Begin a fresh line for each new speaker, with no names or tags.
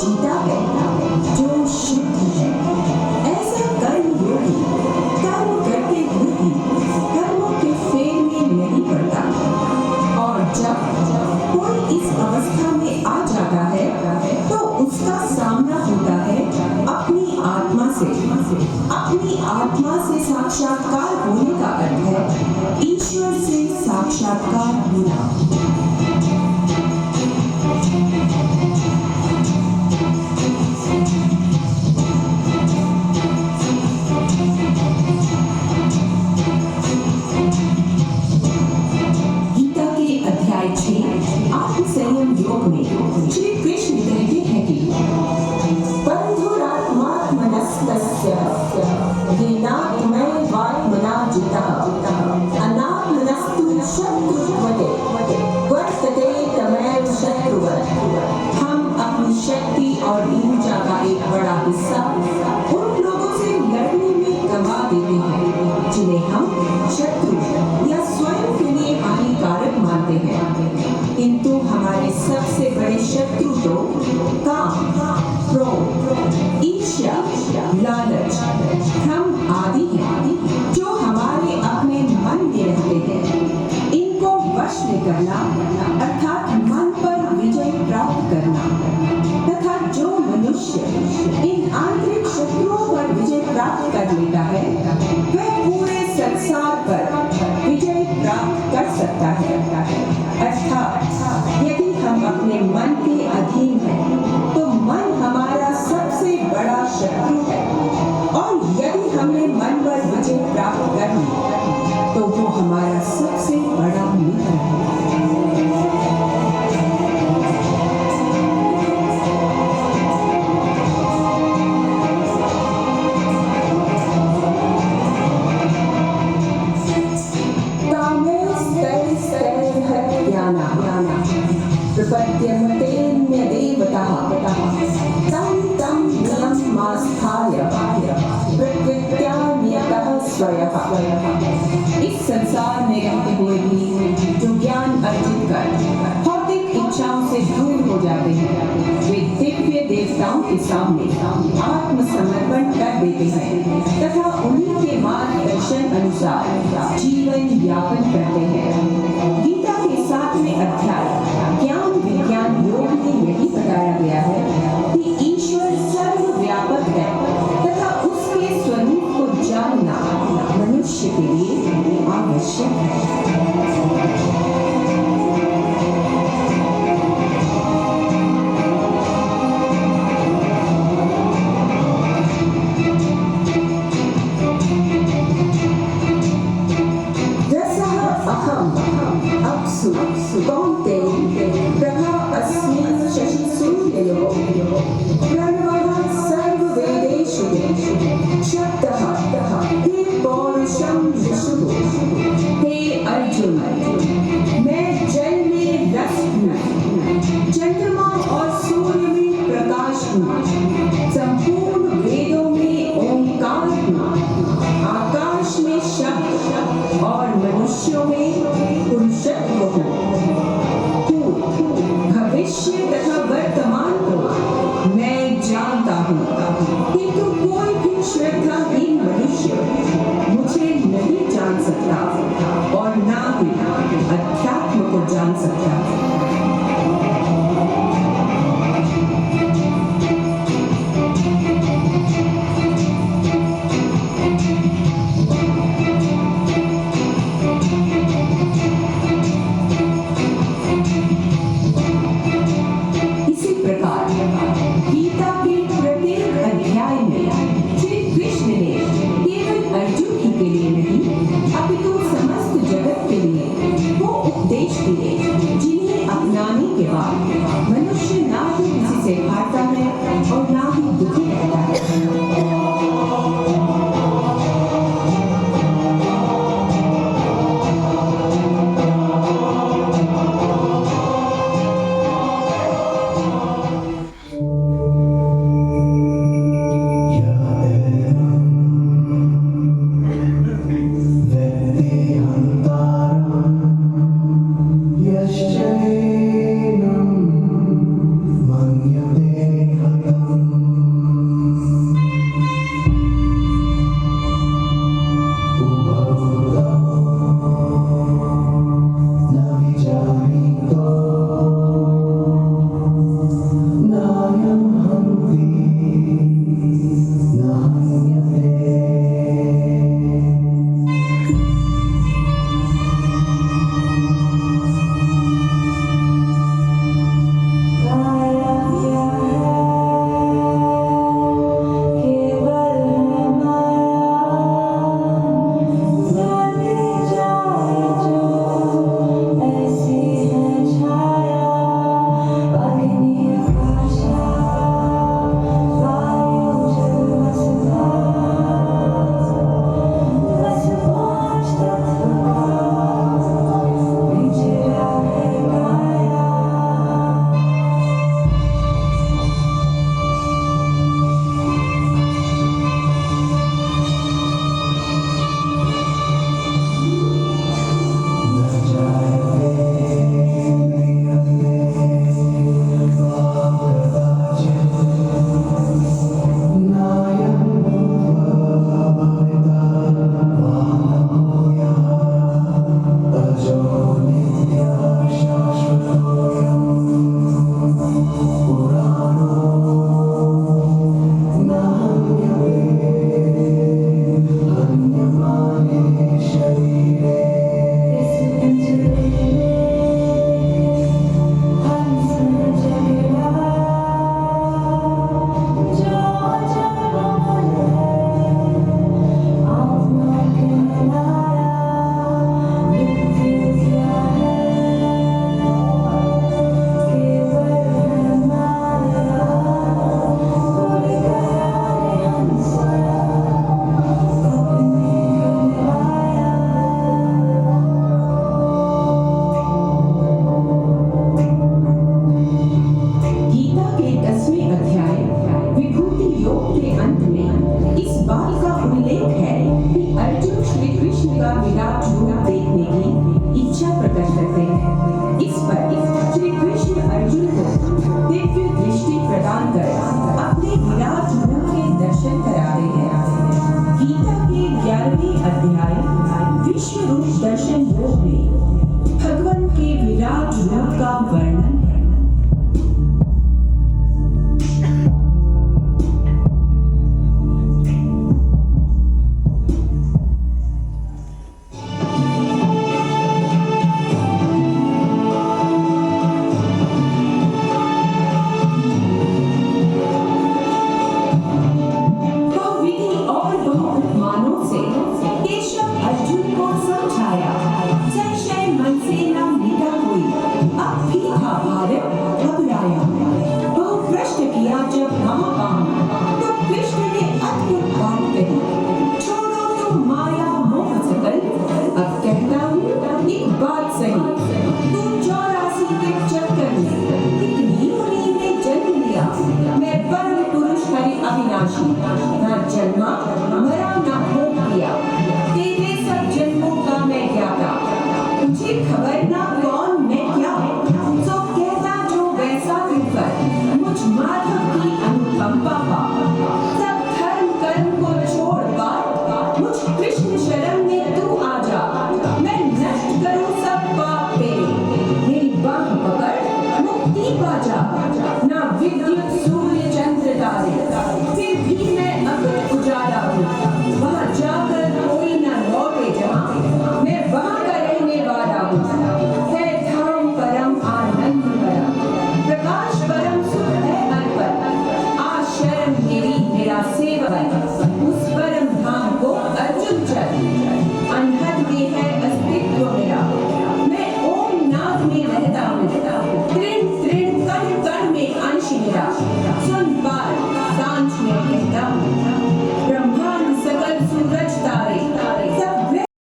जीता है जो शुद्ध है। ऐसा कर्म योगी कर्म करते हुए भी कर्मों के फेर में नहीं पड़ता। और जब कोई इस अवस्था में आ जाता है तो उसका सामना होता है अपनी आत्मा से। अपनी आत्मा से साक्षात्कार होने का अर्थ है ईश्वर से साक्षात्कार होना। गीता के अध्याय 6 आत्म संयम योग में श्री कृष्ण कहते हैं कि बंधुरात्मात्मनस्तस्य हीनात्मैवात्मना जितः अनात्मनस्तु शत्रुत्वते वर्तते तमैव शत्रुवत्। हम अपनी शक्ति और ऊर्जा का एक बड़ा हिस्सा उन लोगों से लड़ने में गंवा देते हैं जिन्हें हम शत्रु या स्वयं के लिए हानिकारक मानते हैं। किंतु हमारे सबसे बड़े शत्रु तो काम, क्रोध, ईर्ष्या, लालच, भ्रम आदि हैं जो हमारे अपने मन में रहते हैं। इनको वश में करना अर्थात मन पर विजय प्राप्त करना तथा जो मनुष्य इन आंतरिक शत्रुओं पर विजय प्राप्त कर लेता है वह पूरे संसार पर विजय प्राप्त कर सकता है। अर्थात यदि हम अपने मन के अधीन हैं तो मन हमारा सबसे बड़ा शत्रु है और यदि हमने मन पर विजय प्राप्त कर ली तो वो हमारा सबसे बड़ा मित्र है। इस संसार में रहते हुए भी जो ज्ञान अर्जित कर भौतिक इच्छाओं से दूर हो जाते हैं वे दिव्य देवताओं के सामने आत्मसमर्पण कर देते हैं तथा उन्हीं के मार्गदर्शन अनुसार जीवन यापन करते हैं। गीता के 7वें अध्याय ज्ञान विज्ञान योग में यही बताया गया है कि ईश्वर सर्वव्यापक है तथा उसके स्वरूप को जानना मनुष्य के लिए आवश्यक है। प्रदान कर अपने विराट रूप के दर्शन कराते हैं। गीता के 11वें अध्याय विश्व रूप दर्शन योग में भगवान के विराट रूप का वर्णन है। जन्मा मरा न